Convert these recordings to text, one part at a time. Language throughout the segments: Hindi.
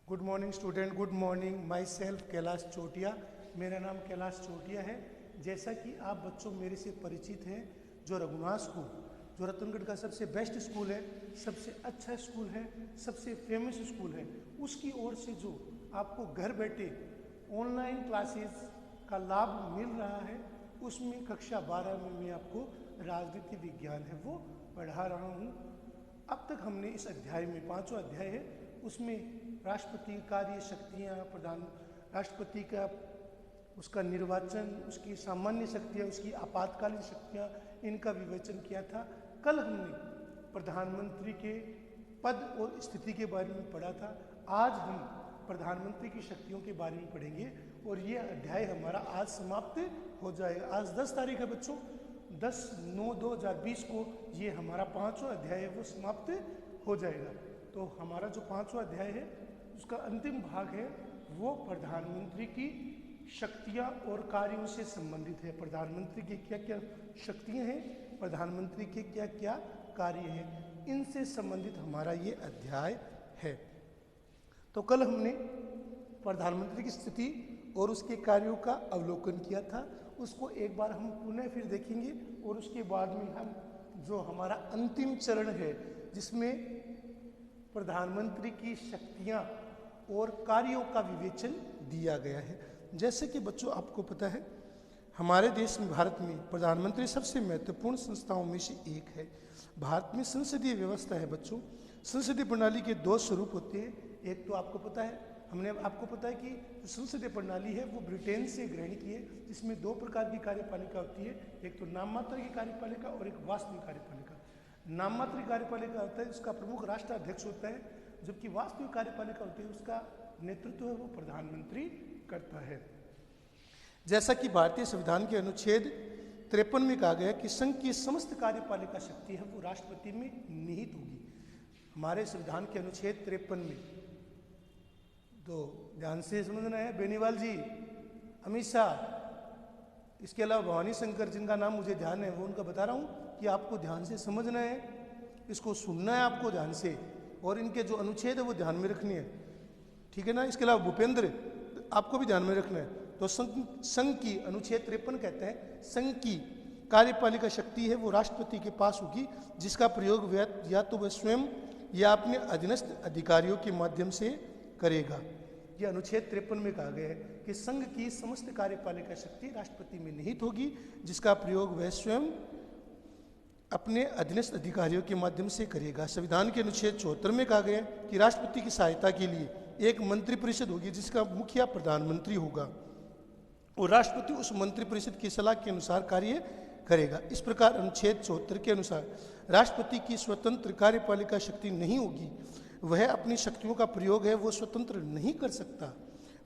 Good morning student, good morning. Myself Kailash Chotiya. मेरा नाम कैलाश चोटिया है। जैसा कि आप बच्चों मेरे से परिचित हैं, जो रघुनाथ स्कूल जो रतनगढ़ का सबसे बेस्ट स्कूल है, सबसे अच्छा स्कूल है, सबसे फेमस स्कूल है, उसकी ओर से जो आपको घर बैठे ऑनलाइन क्लासेस का लाभ मिल रहा है, उसमें कक्षा 12 में मैं आपको राजनीति विज्ञान है वो पढ़ा रहा हूँ। अब तक हमने इस अध्याय में, पांचवा अध्याय है, उसमें राष्ट्रपति कार्य शक्तियाँ, प्रधान राष्ट्रपति का उसका निर्वाचन, उसकी सामान्य शक्तियाँ, उसकी आपातकालीन शक्तियाँ, इनका विवेचन किया था। कल हमने प्रधानमंत्री के पद और स्थिति के बारे में पढ़ा था। आज हम प्रधानमंत्री की शक्तियों के बारे में पढ़ेंगे और ये अध्याय हमारा आज समाप्त हो जाएगा। आज 10 तारीख है बच्चों, 10/9/2020 को ये हमारा पांचवा अध्याय है वो समाप्त हो जाएगा। तो हमारा जो पांचवा अध्याय है उसका अंतिम भाग है वो प्रधानमंत्री की शक्तियां और कार्यों से संबंधित है। प्रधानमंत्री की क्या क्या शक्तियां हैं, प्रधानमंत्री के क्या क्या कार्य हैं, इनसे संबंधित हमारा ये अध्याय है। तो कल हमने प्रधानमंत्री की स्थिति और उसके कार्यों का अवलोकन किया था, उसको एक बार हम पुनः फिर देखेंगे और उसके बाद में हम जो हमारा अंतिम चरण है जिसमें प्रधानमंत्री की शक्तियां और कार्यों का विवेचन दिया गया है। जैसे कि बच्चों आपको पता है, हमारे देश में, भारत में प्रधानमंत्री सबसे महत्वपूर्ण संस्थाओं में से एक है। भारत में संसदीय व्यवस्था है बच्चों। संसदीय प्रणाली के 2 स्वरूप होते हैं। एक तो आपको पता है, आपको पता है कि जो संसदीय प्रणाली है वो ब्रिटेन से ग्रहण की है, जिसमें 2 प्रकार की कार्यपालिका होती है। एक तो नाम मात्र की कार्यपालिका और एक वास्तविक कार्यपालिका। नाम मात्र की कार्यपालिका होता है उसका प्रमुख राष्ट्राध्यक्ष होता है, जबकि वास्तविक कार्यपालिका होती है उसका नेतृत्व है वो प्रधानमंत्री करता है। जैसा कि भारतीय संविधान के अनुच्छेद 53 में कहा गया कि संघ की समस्त कार्यपालिका शक्ति है वो राष्ट्रपति में निहित होगी। हमारे संविधान के अनुच्छेद 53 में, तो ध्यान से समझना है बेनीवाल जी, अमित शाह, इसके अलावा भवानी शंकर जिनका नाम मुझे ध्यान है वो उनका बता रहा हूँ कि आपको ध्यान से समझना है, इसको सुनना है आपको ध्यान से, और इनके जो अनुच्छेद है वो ध्यान में रखनी है, ठीक है ना। इसके अलावा भूपेंद्र, आपको भी ध्यान में रखना है। तो संघ की अनुच्छेद 53 कहते हैं संघ की कार्यपालिका शक्ति है वो राष्ट्रपति के पास होगी, जिसका प्रयोग या तो वह स्वयं या अपने अधीनस्थ अधिकारियों के माध्यम से करेगा। यह अनुच्छेद 53 में कहा गया है कि संघ की समस्त कार्यपालिका शक्ति राष्ट्रपति में निहित होगी, जिसका प्रयोग वह स्वयं अपने अधीनस्थ अधिकारियों के माध्यम से करेगा। संविधान के अनुच्छेद 74 में कहा गया है कि राष्ट्रपति की सहायता के लिए एक मंत्रिपरिषद होगी, जिसका मुखिया प्रधानमंत्री होगा और राष्ट्रपति उस मंत्रिपरिषद की सलाह के अनुसार कार्य करेगा। इस प्रकार अनुच्छेद 74 के अनुसार राष्ट्रपति की स्वतंत्र कार्यपालिका शक्ति नहीं होगी, वह अपनी शक्तियों का प्रयोग है वो स्वतंत्र नहीं कर सकता,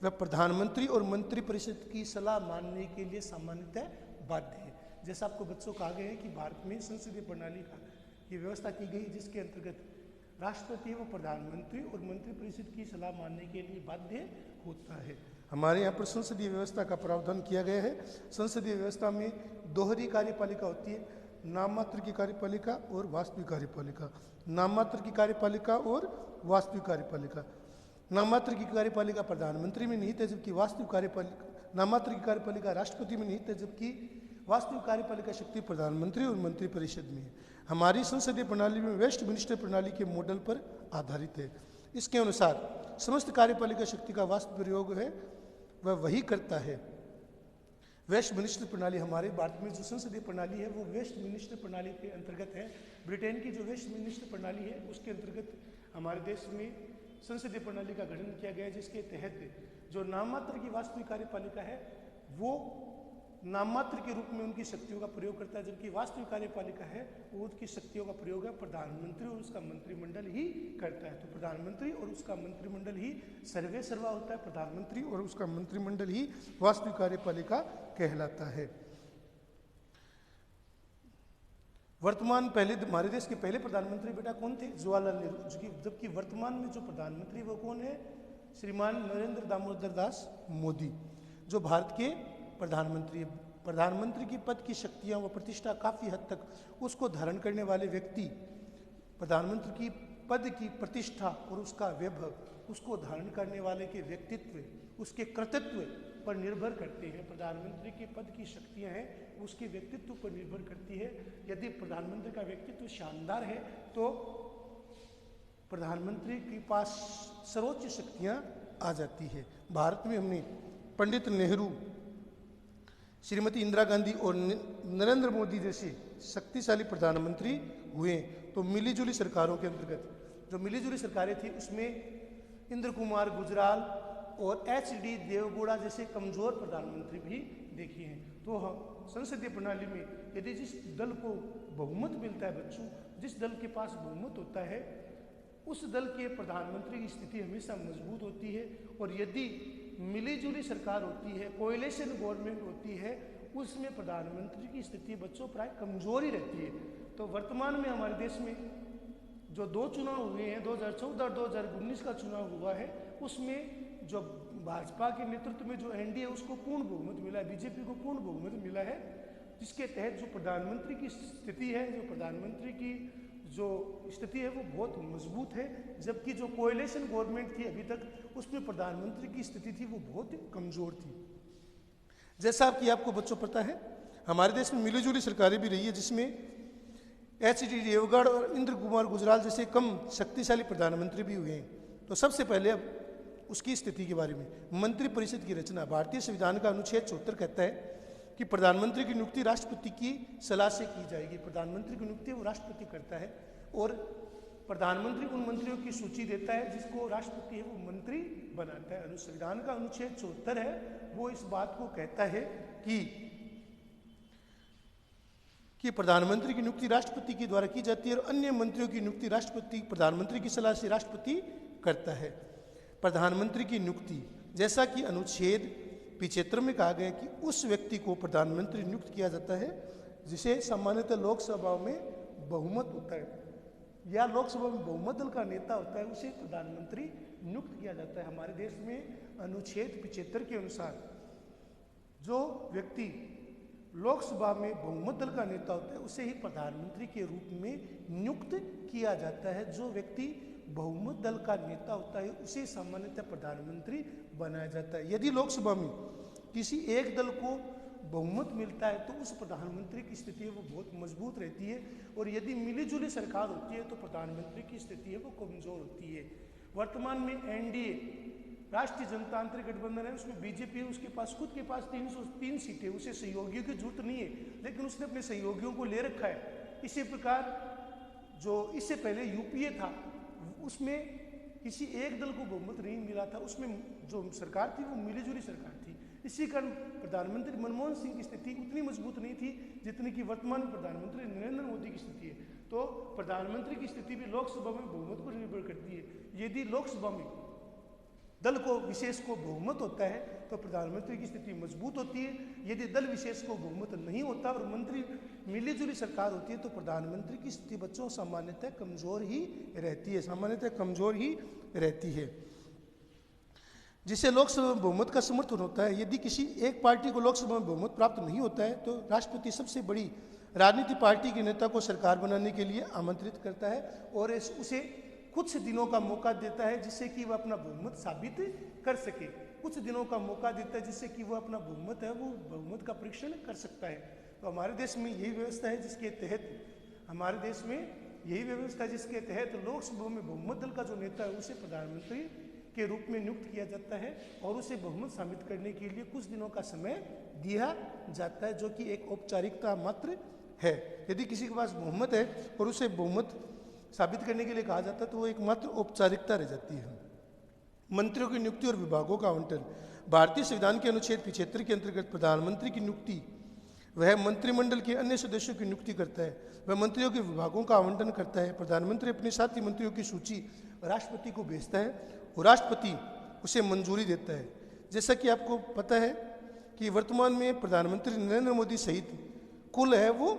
वह प्रधानमंत्री और मंत्रिपरिषद की सलाह मानने के लिए सामान्यतः बाध्य है। जैसा आपको बच्चों कहा गया है कि भारत में संसदीय प्रणाली का ये व्यवस्था की गई, जिसके अंतर्गत राष्ट्रपति व प्रधानमंत्री और मंत्रिपरिषद की सलाह मानने के लिए बाध्य होता है। हमारे यहाँ पर संसदीय व्यवस्था का प्रावधान किया गया है। संसदीय व्यवस्था में दोहरी कार्यपालिका होती है, नाम मात्र की कार्यपालिका और वास्तविक कार्यपालिका। नाम मात्र की कार्यपालिका और वास्तविक कार्यपालिका। नाम मात्र की कार्यपालिका प्रधानमंत्री में निहित है, जबकि वास्तविक कार्यपालिका, नाम मात्र की कार्यपालिका राष्ट्रपति में निहित है, जबकि वास्तविक कार्यपालिका शक्ति प्रधानमंत्री और मंत्रिपरिषद में है। हमारी संसदीय प्रणाली में वेस्टमिनिस्टर प्रणाली के मॉडल पर आधारित है। इसके अनुसार समस्त कार्यपालिका शक्ति का वास्तविक प्रयोग है वह वही करता है। वेस्टमिनिस्टर प्रणाली, हमारे भारत में जो संसदीय प्रणाली है वो वेस्टमिनिस्टर प्रणाली के अंतर्गत है। ब्रिटेन की जो वेस्टमिनिस्टर प्रणाली है उसके अंतर्गत हमारे देश में संसदीय प्रणाली का गठन किया गया है, जिसके तहत जो नाम मात्र की वास्तविक कार्यपालिका है वो नाम मात्र के रूप में उनकी शक्तियों का प्रयोग करता है, जबकि वास्तविक कार्यपालिका है वो उसकी शक्तियों का प्रयोग है प्रधानमंत्री और उसका मंत्रिमंडल ही करता है। तो प्रधानमंत्री और उसका मंत्रिमंडल ही सर्वे सर्वा होता है, प्रधानमंत्री और उसका मंत्रिमंडल ही वास्तविक कार्यपालिका कहलाता है। वर्तमान पहले हमारे देश के पहले प्रधानमंत्री बेटा कौन थे? जवाहरलाल नेहरू। जबकि वर्तमान में जो प्रधानमंत्री वो कौन है? श्रीमान नरेंद्र दामोदर दास मोदी, जो भारत के प्रधानमंत्री। प्रधानमंत्री की पद की शक्तियां व प्रतिष्ठा काफी हद तक उसको धारण करने वाले व्यक्ति, प्रधानमंत्री की पद की प्रतिष्ठा और उसका वैभव उसको धारण करने वाले के व्यक्तित्व, उसके कृतित्व पर निर्भर करते हैं। प्रधानमंत्री के पद की शक्तियां हैं उसके व्यक्तित्व पर निर्भर करती है। यदि प्रधानमंत्री का व्यक्तित्व शानदार है तो प्रधानमंत्री के पास सर्वोच्च शक्तियां आ जाती है। भारत में हमने पंडित नेहरू, श्रीमती इंदिरा गांधी और नरेंद्र मोदी जैसे शक्तिशाली प्रधानमंत्री हुए। तो मिलीजुली सरकारों के अंतर्गत जो मिलीजुली सरकारें थी उसमें इंद्र कुमार गुजराल और एच.डी. देवगौड़ा जैसे कमजोर प्रधानमंत्री भी देखे हैं। तो हम संसदीय प्रणाली में यदि जिस दल को बहुमत मिलता है बच्चों, जिस दल के पास बहुमत होता है उस दल के प्रधानमंत्री की स्थिति हमेशा मजबूत होती है। और यदि मिलीजुली सरकार होती है, कोएलिशन गवर्नमेंट होती है, उसमें प्रधानमंत्री की स्थिति बच्चों प्राय कमजोर ही रहती है। तो वर्तमान में हमारे देश में जो 2 चुनाव हुए हैं, 2014 और 2019 का चुनाव हुआ है, उसमें जो भाजपा के नेतृत्व में जो एनडीए उसको पूर्ण बहुमत मिला है, बीजेपी को पूर्ण बहुमत मिला है, जिसके तहत जो प्रधानमंत्री की स्थिति है, जो प्रधानमंत्री की जो स्थिति है वो बहुत मजबूत है। जबकि जो कोएलिशन गवर्नमेंट थी अभी तक उसमें प्रधानमंत्री की स्थिति थी वो बहुत कमजोर थी। जैसा कि आपको बच्चों पता है हमारे देश में मिलीजुली सरकारें भी रही है जिसमें एच.डी. देवगढ़ और इंद्र कुमार गुजराल जैसे कम शक्तिशाली प्रधानमंत्री भी हुए हैं। तो सबसे पहले अब उसकी स्थिति के बारे में मंत्रिपरिषद की रचना। भारतीय संविधान का अनुच्छेद 74 कहता है कि प्रधानमंत्री की नियुक्ति राष्ट्रपति की सलाह से की जाएगी। प्रधानमंत्री की नियुक्ति वो राष्ट्रपति करता है और प्रधानमंत्री उन मंत्रियों की सूची देता है जिसको राष्ट्रपति है वो मंत्री बनाता है। संविधान का अनुच्छेद 74 है वो इस बात को कहता है कि प्रधानमंत्री की नियुक्ति राष्ट्रपति के द्वारा की जाती है और अन्य मंत्रियों की नियुक्ति राष्ट्रपति प्रधानमंत्री की सलाह से राष्ट्रपति करता है। प्रधानमंत्री की नियुक्ति जैसा कि अनुच्छेद 75 में कहा गया कि उस व्यक्ति को प्रधानमंत्री नियुक्त किया जाता है जिसे सामान्यतः लोकसभा में बहुमत होता है या लोकसभा में बहुमत दल का नेता होता है, उसे प्रधानमंत्री नियुक्त किया जाता है। हमारे देश में अनुच्छेद 75 के अनुसार जो व्यक्ति लोकसभा में बहुमत दल का नेता होता है उसे ही प्रधानमंत्री के रूप में नियुक्त किया जाता है। जो व्यक्ति बहुमत दल का नेता होता है उसे सामान्यतः प्रधानमंत्री बनाया जाता है। यदि लोकसभा में किसी एक दल को बहुमत मिलता है तो उस प्रधानमंत्री की स्थिति है वो बहुत मजबूत रहती है और यदि मिलीजुली सरकार होती है तो प्रधानमंत्री की स्थिति है वो कमजोर होती है। वर्तमान में एनडीए राष्ट्रीय जनतांत्रिक गठबंधन है, उसमें बीजेपी उसके पास खुद के पास 303 सीटें, उसे सहयोगियों की जरूरत नहीं है लेकिन उसने अपने सहयोगियों को ले रखा है। इसी प्रकार जो इससे पहले यूपीए था उसमें किसी एक दल को बहुमत नहीं मिला था, उसमें जो सरकार थी वो मिलीजुली सरकार थी। इसी कारण प्रधानमंत्री मनमोहन सिंह की स्थिति उतनी मजबूत नहीं थी जितनी कि वर्तमान प्रधानमंत्री नरेंद्र मोदी की स्थिति है। तो प्रधानमंत्री की स्थिति भी लोकसभा में बहुमत पर निर्भर करती है। यदि लोकसभा में दल को विशेष को बहुमत होता है तो प्रधानमंत्री की स्थिति मजबूत होती है। यदि दल विशेष को बहुमत नहीं होता और मंत्री मिलीजुली सरकार होती है तो प्रधानमंत्री की स्थिति बच्चों सामान्यतः कमजोर ही रहती है, सामान्यतः कमजोर ही रहती है। जिसे लोकसभा में बहुमत का समर्थन होता है, यदि किसी एक पार्टी को लोकसभा में बहुमत प्राप्त नहीं होता है तो राष्ट्रपति सबसे बड़ी राजनीतिक पार्टी के नेता को सरकार बनाने के लिए आमंत्रित करता है और उसे कुछ दिनों का मौका देता है जिससे कि वह अपना बहुमत साबित कर सके। कुछ दिनों का मौका देता है जिससे कि वह अपना बहुमत है वो बहुमत का परीक्षण कर सकता है। तो हमारे देश में यही व्यवस्था है जिसके तहत लोकसभा में बहुमत दल का जो नेता है उसे प्रधानमंत्री के रूप में नियुक्त किया जाता है और उसे बहुमत साबित करने के लिए कुछ दिनों का समय दिया जाता है जो कि एक औपचारिकता मात्र है। यदि किसी के पास बहुमत है और उसे बहुमत साबित करने के लिए कहा जाता है तो वो एकमात्र औपचारिकता रह जाती है। मंत्रियों की नियुक्ति और विभागों का आवंटन। भारतीय संविधान के अनुच्छेद 75 के अंतर्गत प्रधानमंत्री की नियुक्ति वह मंत्रिमंडल के अन्य सदस्यों की नियुक्ति करता है, वह मंत्रियों के विभागों का आवंटन करता है। प्रधानमंत्री अपने साथी मंत्रियों की सूची राष्ट्रपति को भेजता है और राष्ट्रपति उसे मंजूरी देता है। जैसा कि आपको पता है कि वर्तमान में प्रधानमंत्री नरेंद्र मोदी सहित कुल है वो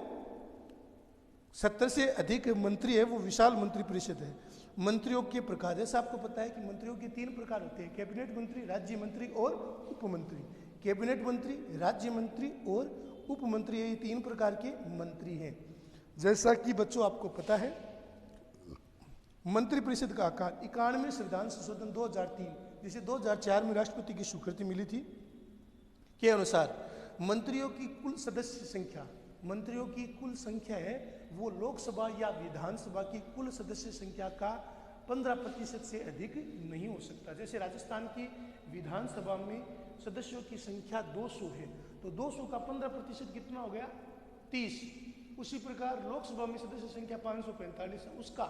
70 से अधिक मंत्री है, वो विशाल मंत्रिपरिषद है। मंत्रियों के प्रकार जैसा आपको पता है कि मंत्रियों के 3 प्रकार होते हैं, कैबिनेट मंत्री, राज्य मंत्री और उपमंत्री। कैबिनेट मंत्री, राज्य मंत्री और उपमंत्री, ये 3 प्रकार के मंत्री हैं। जैसा कि बच्चों आपको पता है मंत्रिपरिषद का आकार 91 संविधान संशोधन 2003, जिसे 2004 में राष्ट्रपति की स्वीकृति मिली थी, के अनुसार मंत्रियों की कुल सदस्य संख्या, मंत्रियों की कुल संख्या है वो लोकसभा या विधानसभा की कुल सदस्य संख्या का 15% से अधिक नहीं हो सकता। जैसे राजस्थान की विधानसभा में सदस्यों की संख्या 200 है, तो 200 का 15% कितना हो गया? 30। उसी प्रकार लोकसभा में सदस्य संख्या 545 है, उसका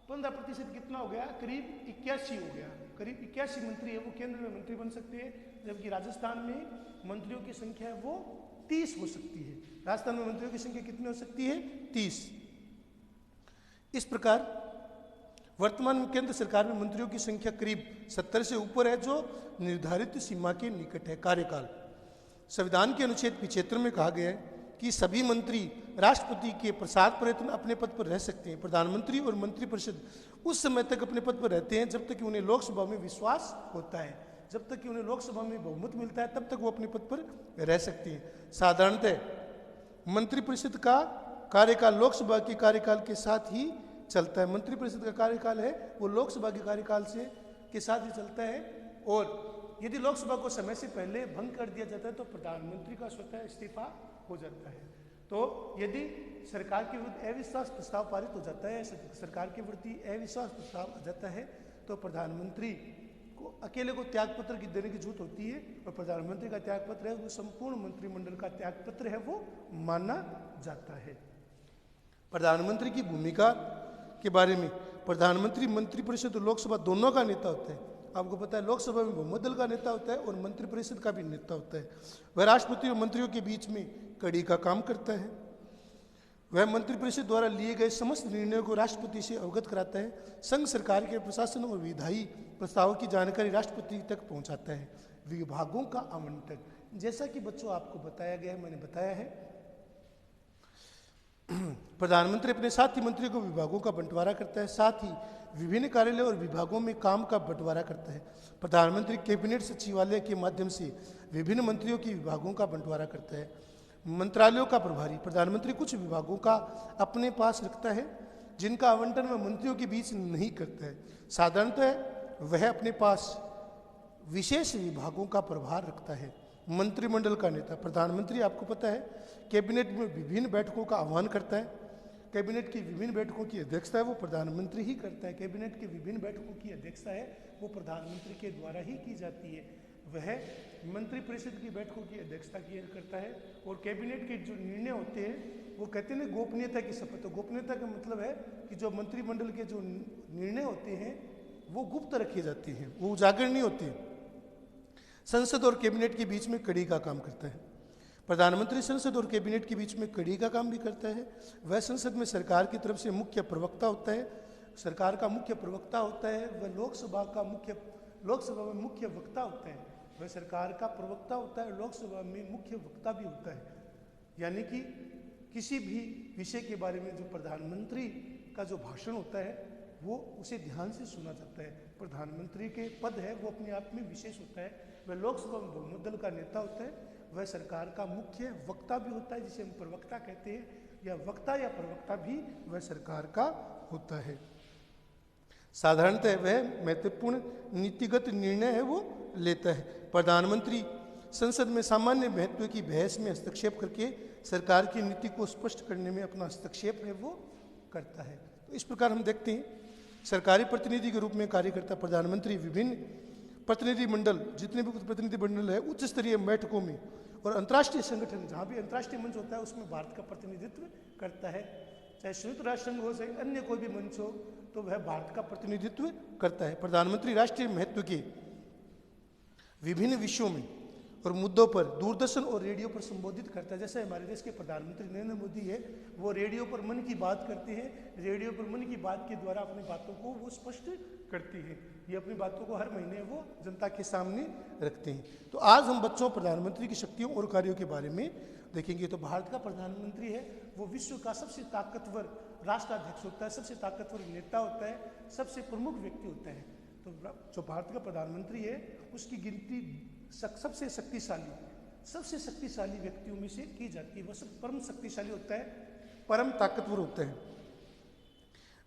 15% कितना हो गया? करीब 81 हो गया। करीब 81 मंत्री है वो केंद्र में मंत्री बन सकते हैं, जबकि राजस्थान में मंत्रियों की संख्या है वो 30 हो सकती है। राजस्थान में मंत्रियों की संख्या कितनी हो सकती है? 30। इस प्रकार वर्तमान में केंद्र सरकार में मंत्रियों की संख्या करीब 70 से ऊपर है, जो निर्धारित सीमा के निकट है। कार्यकाल संविधान के अनुच्छेद 75 में कहा गया है कि सभी मंत्री राष्ट्रपति के प्रसाद पर्यंत अपने पद पर रह सकते हैं। प्रधानमंत्री और मंत्रिपरिषद उस समय तक अपने पद पर रहते हैं जब तक कि उन्हें लोकसभा में विश्वास होता है, जब तक कि उन्हें लोकसभा में बहुमत मिलता है तब तक वो अपने पद पर रह सकते हैं। साधारणतः मंत्रिपरिषद का कार्यकाल लोकसभा के कार्यकाल के साथ ही चलता है। मंत्रिपरिषद का कार्यकाल है वो लोकसभा के कार्यकाल के साथ ही चलता है, और यदि लोकसभा को समय से पहले भंग कर दिया जाता है तो प्रधानमंत्री का स्वतः इस्तीफा हो जाता है। तो यदि सरकार के विरुद्ध अविश्वास प्रस्ताव पारित हो जाता है, सरकार के प्रति अविश्वास प्रस्ताव आ जाता है, तो प्रधानमंत्री को अकेले को त्यागपत्र की देने की जरूरत होती है, और प्रधानमंत्री का त्यागपत्र है वो संपूर्ण मंत्रिमंडल का त्यागपत्र है वो माना जाता है। प्रधानमंत्री की भूमिका के बारे में, प्रधानमंत्री मंत्रिपरिषद और लोकसभा दोनों का नेता होता है। आपको पता है लोकसभा में बहुमत दल का नेता होता है और मंत्रिपरिषद का भी नेता होता है। वह राष्ट्रपति और मंत्रियों के बीच में कड़ी का काम करता है। वह मंत्रिपरिषद द्वारा लिए गए समस्त निर्णयों को राष्ट्रपति से अवगत कराता है। संघ सरकार के प्रशासन और विधायी प्रस्तावों की जानकारी राष्ट्रपति तक पहुंचाता है। विभागों का आवंटन, जैसा कि बच्चों आपको बताया गया है, मैंने बताया है, प्रधानमंत्री अपने साथी मंत्रियों को विभागों का बंटवारा करता है, साथ ही विभिन्न कार्यालय और विभागों में काम का बंटवारा करता है। प्रधानमंत्री कैबिनेट सचिवालय के माध्यम से विभिन्न मंत्रियों की विभागों का बंटवारा करता है। मंत्रालयों का प्रभारी, प्रधानमंत्री कुछ विभागों का अपने पास रखता है जिनका आवंटन वह मंत्रियों के बीच नहीं करता है। साधारणतः वह अपने पास विशेष विभागों का प्रभार रखता है। मंत्रिमंडल का नेता, प्रधानमंत्री आपको पता है कैबिनेट में विभिन्न बैठकों का आह्वान करता है। कैबिनेट की विभिन्न बैठकों की अध्यक्षता है वो प्रधानमंत्री ही करता है। कैबिनेट की विभिन्न बैठकों की अध्यक्षता है वो प्रधानमंत्री के द्वारा ही की जाती है। वह मंत्रिपरिषद की बैठकों की अध्यक्षता किया करता है, और कैबिनेट के जो निर्णय होते हैं वो कहते हैं गोपनीयता की शपथ। तो गोपनीयता का मतलब है कि जो मंत्रिमंडल के जो निर्णय होते हैं वो गुप्त रखे जाते हैं, वो उजागर नहीं होते। संसद और कैबिनेट के बीच में कड़ी का काम करता है। प्रधानमंत्री संसद और कैबिनेट के बीच में कड़ी का काम भी करता है। वह संसद में सरकार की तरफ से मुख्य प्रवक्ता होता है, सरकार का मुख्य प्रवक्ता होता है। वह लोकसभा में मुख्य वक्ता होता है। वह सरकार का प्रवक्ता होता है, लोकसभा में मुख्य वक्ता भी होता है। यानी कि किसी भी विषय के बारे में जो प्रधानमंत्री का जो भाषण होता है वो उसे ध्यान से सुना जाता है। प्रधानमंत्री के पद है वो अपने आप में विशेष होता है। वह लोकसभा में बहुमत दल का नेता होता है। वह सरकार का मुख्य वक्ता भी होता है, जिसे हम प्रवक्ता कहते हैं, या वक्ता या प्रवक्ता भी वह सरकार का होता है। साधारणतः वह महत्वपूर्ण नीतिगत निर्णय है वो लेता है। प्रधानमंत्री संसद में सामान्य महत्व की बहस में हस्तक्षेप करके सरकार की नीति को स्पष्ट करने में अपना हस्तक्षेप है वो करता है। तो इस प्रकार हम देखते हैं सरकारी प्रतिनिधि के रूप में कार्य करता प्रधानमंत्री विभिन्न प्रतिनिधि मंडल, जितने भी प्रतिनिधि मंडल है, उच्च स्तरीय बैठकों में और अंतर्राष्ट्रीय संगठन, जहाँ भी अंतर्राष्ट्रीय मंच होता है उसमें भारत का प्रतिनिधित्व करता है। चाहे संयुक्त राष्ट्र संघ हो, चाहे अन्य कोई भी मंच हो, तो वह भारत का प्रतिनिधित्व करता है। प्रधानमंत्री राष्ट्रीय महत्व के विभिन्न विषयों में और मुद्दों पर दूरदर्शन और रेडियो पर संबोधित करता है। जैसे हमारे देश के प्रधानमंत्री नरेंद्र मोदी है, वो रेडियो पर मन की बात करते हैं। रेडियो पर मन की बात के द्वारा अपनी बातों को वो स्पष्ट करते हैं। ये अपनी बातों को हर महीने वो जनता के सामने रखते हैं। तो आज हम बच्चों प्रधानमंत्री की शक्तियों और कार्यों के बारे में देखेंगे। तो भारत का प्रधानमंत्री है वो विश्व का सबसे ताकतवर राष्ट्राध्यक्ष होता है, सबसे ताकतवर नेता होता है, सबसे प्रमुख व्यक्ति होता है। तो जो भारत का प्रधानमंत्री है उसकी गिनती सबसे शक्तिशाली व्यक्तियों में से की जाती है। वह सब परम शक्तिशाली होता है, परम ताकतवर होता है।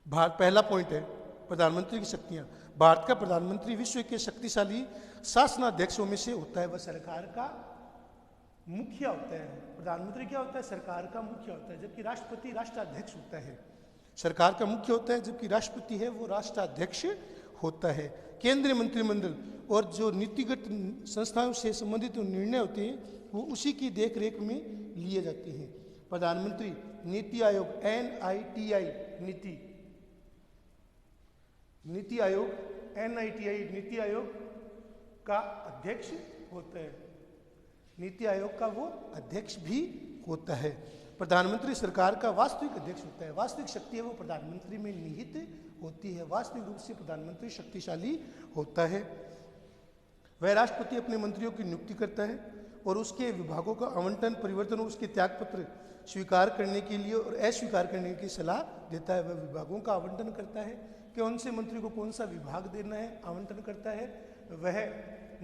भारत, पहला पॉइंट है प्रधानमंत्री की शक्तियां। भारत का प्रधानमंत्री विश्व के शक्तिशाली शासनाध्यक्षों में से होता है। वह सरकार का मुखिया होता है। प्रधानमंत्री क्या होता है? सरकार का मुखिया होता है, जबकि राष्ट्रपति राष्ट्राध्यक्ष होता है। सरकार का मुख्य होता है, जबकि राष्ट्रपति है वो राष्ट्राध्यक्ष होता है। केंद्रीय मंत्रिमंडल और जो नीतिगत संस्थाओं से संबंधित निर्णय होते हैं वो उसी की देखरेख में लिए जाते हैं। प्रधानमंत्री नीति आयोग NITI नीति आयोग NITI नीति आयोग का अध्यक्ष होता है। नीति आयोग का वो अध्यक्ष भी होता है। प्रधानमंत्री सरकार का वास्तविक अध्यक्ष होता है। वास्तविक शक्ति है वो प्रधानमंत्री में निहित होती है। वास्तविक रूप से प्रधानमंत्री शक्तिशाली होता है। वह राष्ट्रपति अपने मंत्रियों की नियुक्ति करता है और उसके विभागों का आवंटन, परिवर्तन और उसके त्यागपत्र स्वीकार करने के लिए और अस्वीकार करने की सलाह देता है। वह विभागों का आवंटन करता है कि कौन से मंत्री को कौन सा विभाग देना है, आवंटन करता है। वह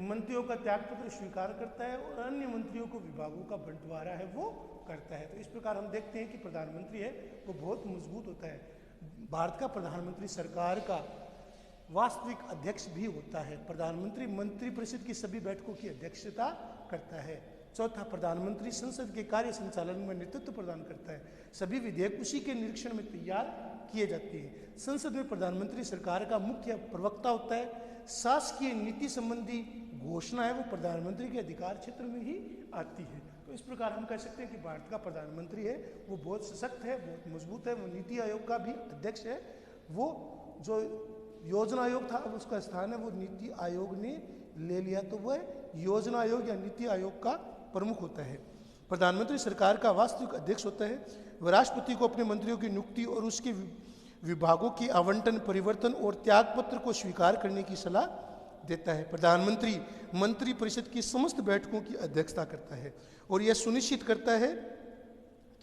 मंत्रियों का त्यागपत्र स्वीकार करता है और अन्य मंत्रियों को विभागों का बंटवारा है वो करता है। तो इस प्रकार हम देखते हैं कि प्रधानमंत्री है वो बहुत मजबूत होता है। भारत का प्रधानमंत्री सरकार का वास्तविक अध्यक्ष भी होता है। प्रधानमंत्री मंत्रिपरिषद की सभी बैठकों की अध्यक्षता करता है। चौथा, प्रधानमंत्री संसद के कार्य संचालन में नेतृत्व प्रदान करता है। सभी विधेयक उसी के निरीक्षण में तैयार किए जाते हैं। संसद में प्रधानमंत्री सरकार का मुख्य प्रवक्ता होता है। शासकीय नीति संबंधी घोषणा है वो प्रधानमंत्री के अधिकार क्षेत्र में ही आती है। तो इस प्रकार हम कह सकते हैं कि भारत का प्रधानमंत्री है वो बहुत सशक्त है, बहुत मजबूत है। वो नीति आयोग का भी अध्यक्ष है। वो जो योजना आयोग था उसका स्थान है वो नीति आयोग ने ले लिया, तो वह योजना आयोग या नीति आयोग का प्रमुख होता है। प्रधानमंत्री सरकार का वास्तविक अध्यक्ष होता है। वह राष्ट्रपति को अपने मंत्रियों की नियुक्ति और उसके विभागों की आवंटन, परिवर्तन और त्यागपत्र को स्वीकार करने की सलाह देता है। प्रधानमंत्री मंत्रिपरिषद की समस्त बैठकों की अध्यक्षता करता है और यह सुनिश्चित करता है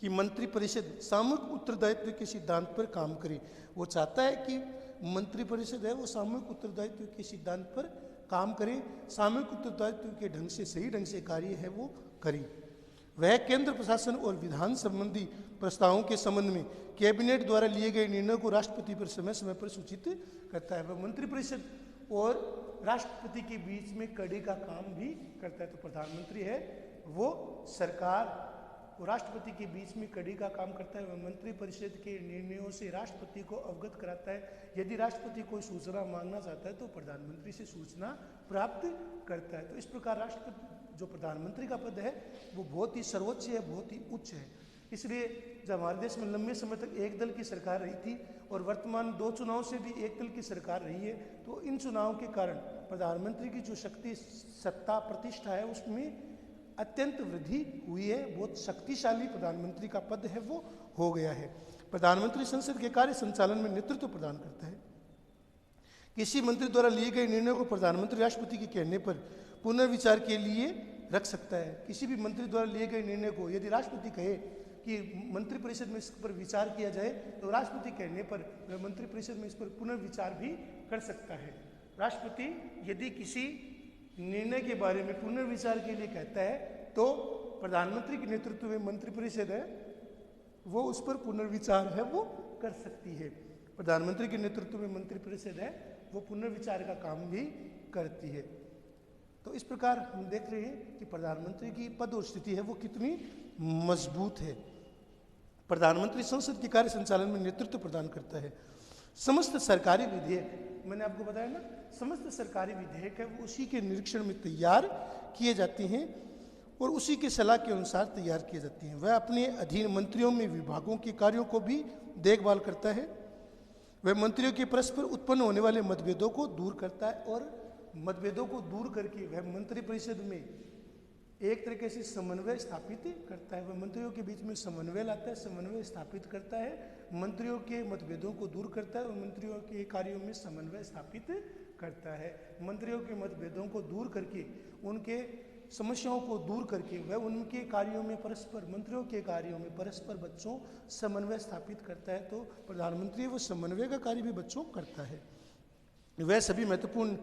कि मंत्रिपरिषद सामूहिक उत्तरदायित्व के सिद्धांत पर काम करे। वो चाहता है कि मंत्रिपरिषद है वो सामूहिक उत्तरदायित्व के सिद्धांत पर काम करे, सामूहिक उत्तरदायित्व के ढंग से, सही ढंग से कार्य है वो करे। वह केंद्र प्रशासन और विधान संबंधी प्रस्तावों के संबंध में कैबिनेट द्वारा लिए गए निर्णय को राष्ट्रपति पर समय समय पर सूचित करता है। वह मंत्रिपरिषद और राष्ट्रपति के बीच में कड़ी का काम भी करता है। तो प्रधानमंत्री है वो सरकार और राष्ट्रपति के बीच में कड़ी का काम करता है। वह मंत्रिपरिषद के निर्णयों से राष्ट्रपति को अवगत कराता है। यदि राष्ट्रपति कोई सूचना मांगना चाहता है तो प्रधानमंत्री से सूचना प्राप्त करता है। तो इस प्रकार राष्ट्रपति जो प्रधानमंत्री का पद है वो बहुत ही सर्वोच्च है, बहुत ही उच्च है। इसलिए जब हमारे देश में लंबे समय तक एक दल की सरकार रही थी और वर्तमान 2 चुनाव से भी एक दल की सरकार रही है, तो इन चुनावों के कारण प्रधानमंत्री की जो शक्ति, सत्ता, प्रतिष्ठा है उसमें अत्यंत वृद्धि हुई है। बहुत शक्तिशाली प्रधानमंत्री का पद है वो हो गया है। प्रधानमंत्री संसद के कार्य संचालन में नेतृत्व प्रदान करता है। किसी मंत्री द्वारा लिए गए निर्णय को प्रधानमंत्री राष्ट्रपति के कहने पर पुनर्विचार के लिए रख सकता है। किसी भी मंत्री द्वारा लिए गए निर्णय को यदि राष्ट्रपति कहे कि मंत्रिपरिषद में इस पर विचार किया जाए तो राष्ट्रपति कहने पर वह मंत्रिपरिषद में इस पर पुनर्विचार भी कर सकता है। राष्ट्रपति यदि किसी निर्णय के बारे में पुनर्विचार के लिए कहता है तो प्रधानमंत्री के नेतृत्व में मंत्रिपरिषद है वो उस पर पुनर्विचार है वो कर सकती है। प्रधानमंत्री के नेतृत्व में मंत्रिपरिषद है वो पुनर्विचार का काम भी करती है। तो इस प्रकार हम देख रहे हैं कि प्रधानमंत्री की पद और स्थिति है वो कितनी मजबूत है। प्रधानमंत्री संसद के कार्य संचालन में नेतृत्व प्रदान करता है। समस्त सरकारी विधेयक, मैंने आपको बताया ना, समस्त सरकारी विधेयक है वो उसी के निरीक्षण में तैयार किए जाते हैं और उसी के सलाह के अनुसार तैयार किए जाते हैं। वह अपने अधीन मंत्रियों में विभागों के कार्यों को भी देखभाल करता है। वह मंत्रियों के परस्पर उत्पन्न होने वाले मतभेदों को दूर करता है और मतभेदों को दूर करके वह मंत्रिपरिषद में एक तरीके से समन्वय स्थापित करता है। वह मंत्रियों के बीच में समन्वय लाता है, समन्वय स्थापित करता है, मंत्रियों के मतभेदों को दूर करता है और मंत्रियों के कार्यों में समन्वय स्थापित करता है। मंत्रियों के मतभेदों को दूर करके, उनके समस्याओं को दूर करके वह उनके कार्यों में परस्पर, मंत्रियों के कार्यों में परस्पर बच्चों समन्वय स्थापित करता है। तो प्रधानमंत्री वो समन्वय का कार्य भी बच्चों करता है। वह सभी महत्वपूर्ण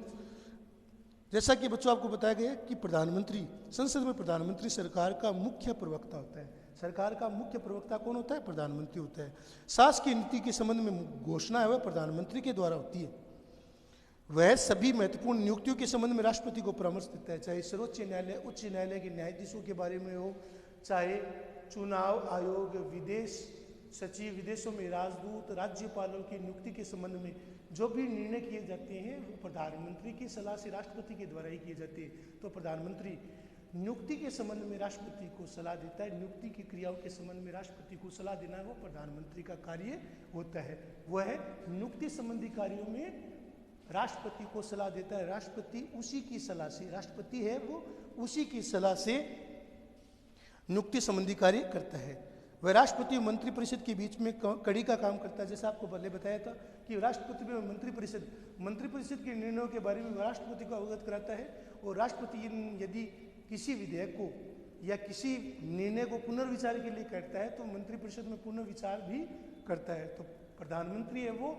जैसा कि बच्चों आपको बताया गया कि प्रधानमंत्री, संसद में प्रधानमंत्री सरकार का मुख्य प्रवक्ता होता है। सरकार का मुख्य प्रवक्ता कौन होता है? प्रधानमंत्री होता है। शासकीय नीति के संबंध में घोषणा है वह प्रधानमंत्री के द्वारा होती है। वह सभी महत्वपूर्ण नियुक्तियों के संबंध में राष्ट्रपति को परामर्श देता है, चाहे सर्वोच्च न्यायालय, उच्च न्यायालय के न्यायाधीशों के बारे में हो, चाहे चुनाव आयोग, विदेश सचिव, विदेशों में राजदूत, राज्यपालों की नियुक्ति के संबंध में जो भी निर्णय किए जाते हैं वो प्रधानमंत्री की सलाह से राष्ट्रपति के द्वारा ही किए जाते हैं। तो प्रधानमंत्री नियुक्ति के संबंध में राष्ट्रपति को सलाह देता है। नियुक्ति की क्रियाओं के संबंध में राष्ट्रपति को सलाह देना वो प्रधानमंत्री का कार्य होता है। वह नियुक्ति संबंधी कार्यों में राष्ट्रपति को सलाह देता है। राष्ट्रपति उसी की सलाह से, राष्ट्रपति है वो उसी की सलाह से नियुक्ति संबंधी कार्य करता है। वह राष्ट्रपति और मंत्रिपरिषद के बीच में कड़ी का काम करता है। जैसा आपको पहले बताया था कि राष्ट्रपति में मंत्रिपरिषद के निर्णयों के बारे में राष्ट्रपति को अवगत कराता है, और राष्ट्रपति यदि किसी विधेयक को या किसी निर्णय को पुनर्विचार के लिए करता है तो मंत्रिपरिषद में पुनर्विचार भी करता है। तो प्रधानमंत्री है वो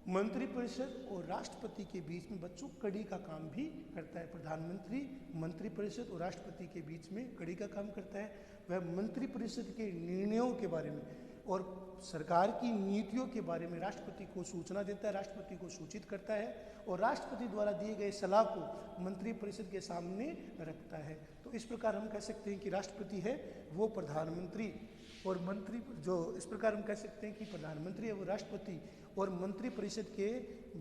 मंत्रिपरिषद और राष्ट्रपति के बीच में बच्चों कड़ी का काम भी करता है। प्रधानमंत्री मंत्रिपरिषद और राष्ट्रपति के बीच में कड़ी का काम करता है। वह मंत्रिपरिषद के निर्णयों के बारे में और सरकार की नीतियों के बारे में राष्ट्रपति को सूचना देता है, राष्ट्रपति को सूचित करता है, और राष्ट्रपति द्वारा दिए गए सलाह को मंत्रिपरिषद के सामने रखता है। तो इस प्रकार हम कह सकते हैं कि राष्ट्रपति है वो प्रधानमंत्री और मंत्री, जो इस प्रकार हम कह सकते हैं कि प्रधानमंत्री है वो राष्ट्रपति और मंत्रिपरिषद के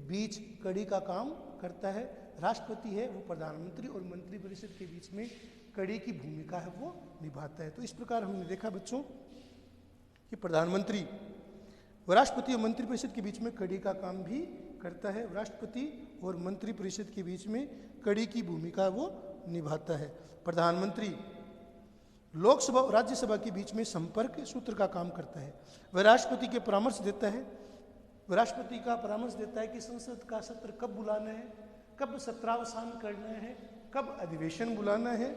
बीच कड़ी का काम करता है। राष्ट्रपति है वो प्रधानमंत्री और मंत्रिपरिषद के बीच में कड़ी की भूमिका है वो निभाता है। तो इस प्रकार हमने देखा बच्चों कि प्रधानमंत्री व राष्ट्रपति और मंत्रिपरिषद के बीच में कड़ी का काम भी करता है। राष्ट्रपति और मंत्रिपरिषद के बीच में कड़ी की भूमिका वो निभाता है। प्रधानमंत्री लोकसभा और राज्यसभा के बीच में संपर्क सूत्र का काम करता है। वह राष्ट्रपति के परामर्श देता है, वह राष्ट्रपति का परामर्श देता है कि संसद का सत्र कब बुलाना है, कब सत्रावसान करना है, कब अधिवेशन बुलाना है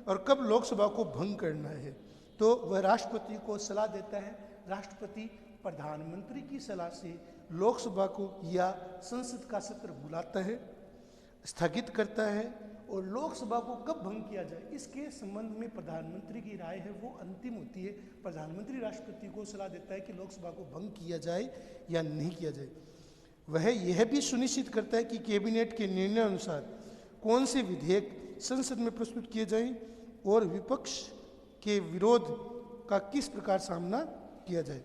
और कब लोकसभा को भंग करना है। तो वह राष्ट्रपति को सलाह देता है। राष्ट्रपति प्रधानमंत्री की सलाह से लोकसभा को या संसद का सत्र बुलाता है, स्थगित करता है, और लोकसभा को कब भंग किया जाए इसके संबंध में प्रधानमंत्री की राय है वो अंतिम होती है। प्रधानमंत्री राष्ट्रपति को सलाह देता है कि लोकसभा को भंग किया जाए या नहीं किया जाए। वह यह भी सुनिश्चित करता है कि कैबिनेट के निर्णय अनुसार कौन से विधेयक संसद में प्रस्तुत किए जाएं और विपक्ष के विरोध का किस प्रकार सामना किया जाए।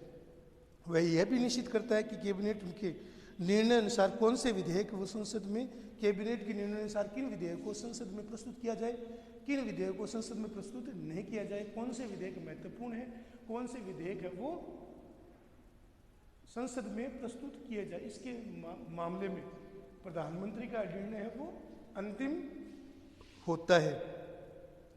वह यह भी निश्चित करता है कि कैबिनेट के निर्णय अनुसार कौन से विधेयक वो संसद में, कैबिनेट के निर्णय अनुसार किन विधेयक को संसद में प्रस्तुत किया जाए, किन विधेयक को संसद में प्रस्तुत नहीं किया जाए, कौन से विधेयक महत्वपूर्ण है, कौन से विधेयक है वो संसद में प्रस्तुत किए जाए। इसके मामले में प्रधानमंत्री का निर्णय है वो अंतिम होता है।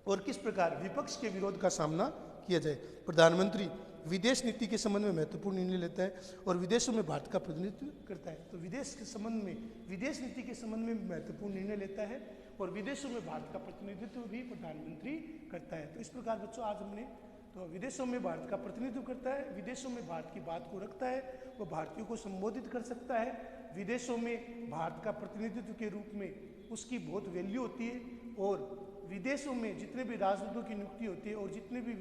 और किस प्रकार विपक्ष के विरोध का सामना किया जाए। प्रधानमंत्री विदेश नीति के संबंध में महत्वपूर्ण निर्णय लेता है और विदेशों में भारत का प्रतिनिधित्व करता है। तो विदेश के संबंध में, विदेश नीति के संबंध में महत्वपूर्ण निर्णय लेता है और विदेशों में भारत का प्रतिनिधित्व भी प्रधानमंत्री करता है। तो इस प्रकार बच्चों आज हमने तो विदेशों में भारत का प्रतिनिधित्व करता है, विदेशों में भारत की बात को रखता है, वो भारतीयों को संबोधित कर सकता है। विदेशों में भारत का प्रतिनिधित्व के रूप में उसकी बहुत वैल्यू होती है, और विदेशों में जितने भी राजदूतों की नियुक्ति होती है और जितने भी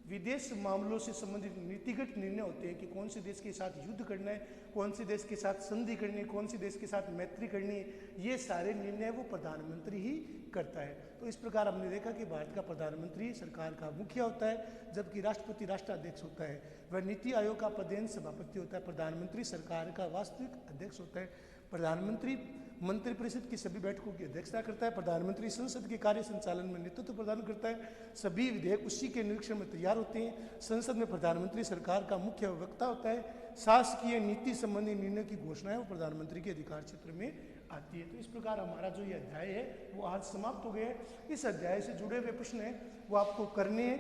विदेश मामलों से संबंधित नीतिगत निर्णय होते हैं कि कौन से देश के साथ युद्ध करना है, कौन से देश के साथ संधि करनी है, कौन से देश के साथ मैत्री करनी है, ये सारे निर्णय वो प्रधानमंत्री ही करता है। तो इस प्रकार हमने देखा कि भारत का प्रधानमंत्री सरकार का मुखिया होता है, जबकि राष्ट्रपति राष्ट्राध्यक्ष होता है। वह नीति आयोग का पदेन सभापति होता है। प्रधानमंत्री सरकार का वास्तविक अध्यक्ष होता है। प्रधानमंत्री मंत्रिपरिषद की सभी बैठकों की अध्यक्षता करता है। प्रधानमंत्री संसद के कार्य संचालन में नेतृत्व प्रदान करता है। सभी विधेयक उसी के निरीक्षण में तैयार होते हैं। संसद में प्रधानमंत्री सरकार का मुख्य वक्ता होता है। शासकीय नीति संबंधी निर्णय की घोषणाएं वो प्रधानमंत्री के अधिकार क्षेत्र में आती है। तो इस प्रकार हमारा जो ये अध्याय है वो आज समाप्त हो गया है। इस अध्याय से जुड़े हुए प्रश्न हैं वो आपको करने हैं,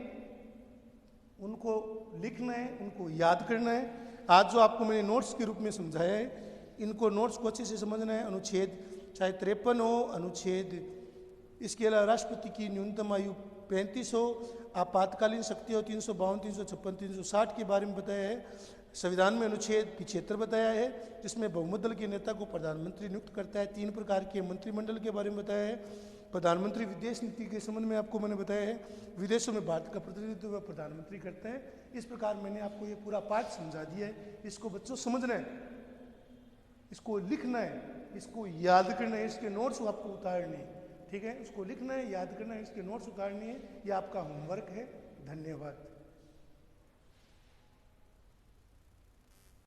उनको लिखना है, उनको याद करना है। आज जो आपको मैंने नोट्स के रूप में समझाया है, इनको नोट्स को अच्छे से समझना है। अनुच्छेद चाहे 53 हो, अनुच्छेद इसके अलावा राष्ट्रपति की न्यूनतम आयु 35 हो, आपातकालीन शक्ति हो 352, 356, 360 के बारे में बताया है। संविधान में अनुच्छेद 75 बताया है, जिसमें बहुमत दल के नेता को प्रधानमंत्री नियुक्त करता है। 3 प्रकार के मंत्रिमंडल के बारे में बताया है। प्रधानमंत्री विदेश नीति के संबंध में आपको मैंने बताया है। विदेशों में भारत का प्रतिनिधित्व प्रधानमंत्री करते हैं। इस प्रकार मैंने आपको ये पूरा पाठ समझा दिया है। इसको बच्चों समझना है, इसको लिखना है, इसको याद करना है, इसके नोट्स आपको उतारने हैं। ठीक है, इसको लिखना है, याद करना है, इसके नोट्स उतारने हैं। ये आपका होमवर्क है। धन्यवाद।